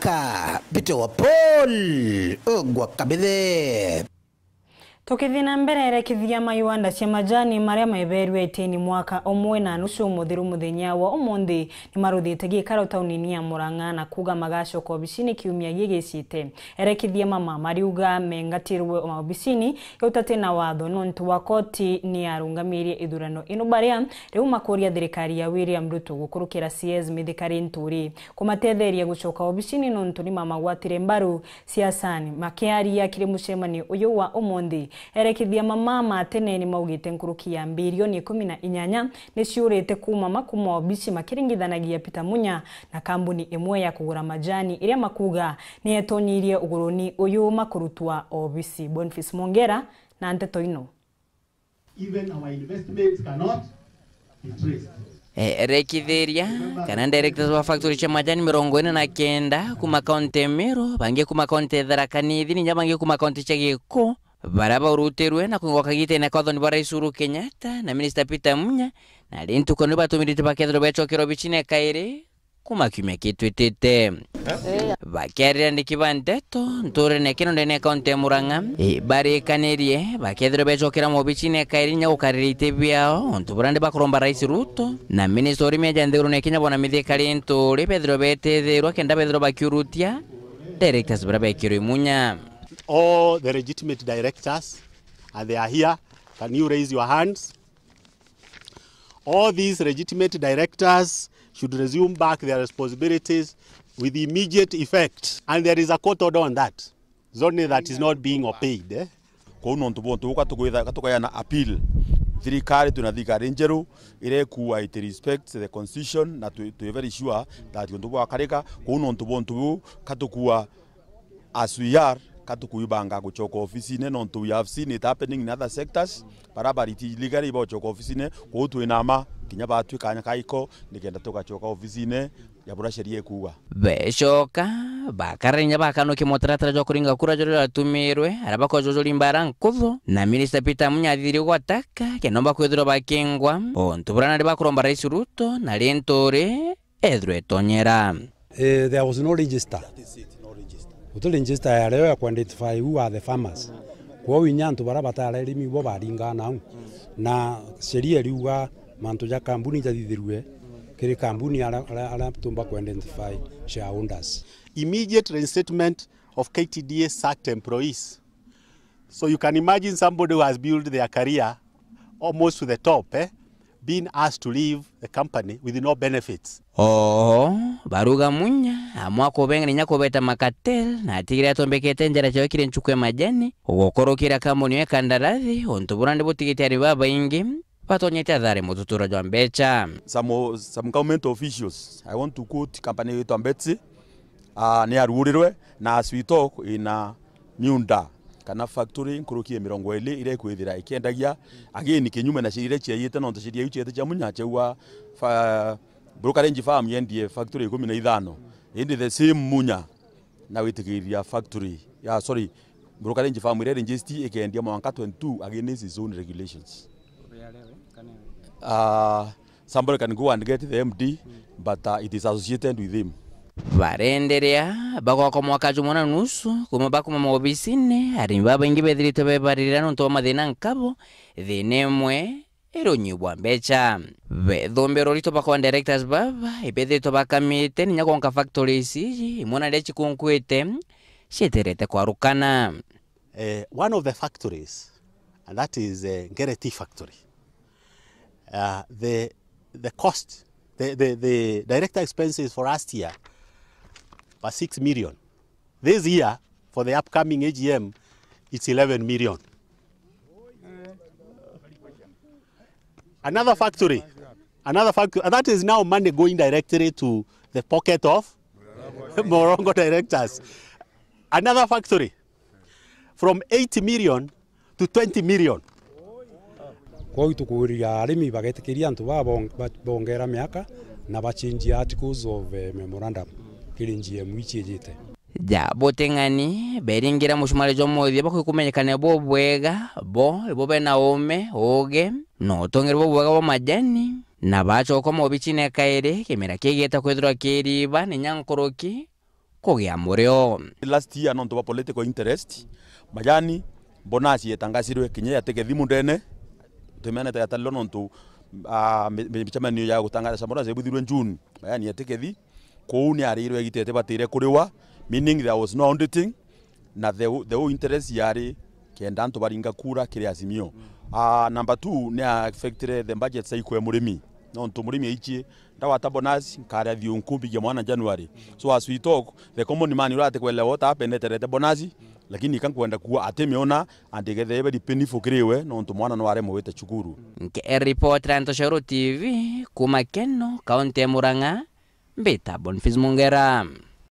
Aka bito wa Paul ugwa kabithe. Tukithina mbere erekithia mayuanda cia majani maria maeberwe itini mwaka omwe na nusu muthiru muthenya wa umuthi ni maruthite gikaro taunini ya Murang'a na kuga magacoka obicini kiumia gigicite. Erekithia mama BARIUGA mengatirwe obicini yutate na watho nontu wa koti ni arungamirie ithurano ino baria riu makuria thirikari ya William Ruto gukurukira CS mithikari nturi kumatetheria gucoka obicini nontu ni mama gwatire mbaru siasani makiaria kiri mucemani uyu wa umuthi. Erekithia mama tene ni maugite NKURUKI ya bilioni 18 ni ciurite KUUMA makuma obici makiringithanagia Peter MUNYA na kambuni imwe ya kugura majani iria makuga ni etonyirie uguruni uyu makurutwa obici. Boniface Mongera na Nteto ino. Even our investments cannot be traced. EREKERIA kana directors wa factory cha majani 49 kuma kaunti Meru bange kuma kaunti Tharaka-Nithi ni bange kuma kaunti cha Giko baraba uruterwe na kungoka gite na kodho ni Rais Uhuru Kenyatta na Minister Peter MUNYA na lintu kono batumirite bakethro becokero bichine kaire kuma kimya kitwitete bakerera ndikibandeto ntore nekeno ndene kaunti ya Murang'a barikanerie bakethro becokera mu bichine kaire nya ukaririte biao ntuburande bakuromba Rais Ruto na Minister Orimi ajandero nekenya bona mithikari ntore Pedro betethero kenda Pedro bakiurutia directors baraba ekiro MUNYA. All the legitimate directors, and they are here. Can you raise your hands? All these legitimate directors should resume back their responsibilities with immediate effect. And there is a court order on that. It's only that is not being obeyed. Kono ntubontu katukayana appeal. Thirikari tunathikari njeru irekuwa it respects the constitution na to very sure that ntubo akarika kono ntubontu katukua as we are katukuibanga kuchoka ofisine nontu we have seen it happening in other sectors barabariti legally bochoka ofisine kutu inama kinya batu kanya kaiko nikenda tukachoka ofisine ya bura sheria kuuga becoka bakarenya bakano kimotaratara jo kuringa kura jo ratumirwe arabako jojo limbara nkutho na Minister Peter MUNYA athiri gwataka kenomba kwithira bakengwa ontuburana bakuromba Rais Ruto na lentore ethre tonyera. There was no register. Uto register ya leo ya identify who are the farmers. Kwa winyantu barabata arimi bo baringana na sheria riuga mantu ya kambuni jathithirwe kiri kambuni ala tumba identify shareholders. Immediate reinstatement of KTDA sacked employees. So you can imagine somebody who has built their career almost to the top, being asked to leave the company with no benefits. Baruga MUNYA amwa kubenga nya kubeta makatel na tigire atombekete njara cyo kire nchukwe majani ugokorokira kambuni ya kandarathi ontuburande butigitari baba ingi batonyete thare mututura jwa mbecha. Some government officials, I want to quote company yetu Ambetsi ni arurirwe na as we talk ina Nyunda kana factory NKURUKI 20 ire kwithira ikendagia again kinyume na shirire chiayite no ntashiriye yuchete cha MUNYA chewa brokerage farm yendie factory 15 indi the same MUNYA na witigiria factory brokerage farm ire register ikendia mwaka 22 against its own regulations. Somebody can go and get the MD but it is associated with him. Barenderea bako mwaka jumona nusu kuma bakuma mobisine arimba bengi bethirite bebarira nonto mathina nkabo thinemwe ironyibwa mbecha bethombero rito bako directors baba ibethito bakamite nya konka factories imona lechi kunkwete sheterete kwa rukana. One of the factories, and that is Ngereti factory. The cost, the direct expenses for last year was 6 million. This year, for the upcoming AGM, it's 11 million. Another factory, and that is now money going directly to the pocket of Morongo directors. Another factory, from 80 million to 20 million. Kwa itukuria arimi bagetekeria ntu bongera miaka na bachange articles of memorandum kirinjie mwichijite botengani beringira mushumale jo mothie bakumenyekane bo bwega bo bena ome oge no tongere bo bwega bo majani na bacho ko mo bichine kaire kemera kegeta kwethura kiriba ni nyankuruki kugia murio. Last year nonto ba political interest majani bonasi yetangazirwe kinye yateke thimu ndene temene tagatalo nonto michamanio ya gutangaza samora zebuthirwe June majani yateke thi kou ni arirwe gitete batire kuriwa, meaning there was no auditing na the whole interest yari kenda nto baringa kura kiri azimio. Number 2 ni affected the budget saikwe murimi nonto murimi ichi ndawata bonus nkara thiu nkumbi mwana January. So as we talk, the common man urate kwele what happened terete bonus lakini kankwenda kuwa atemeona andigethe ebe dipendi fokiriwe nonto mwana no aremo wete chukuru. Nke report Ranto Shoro TV kuma Keno kaunti ya Murang'a Mbita Bonfils Mungera.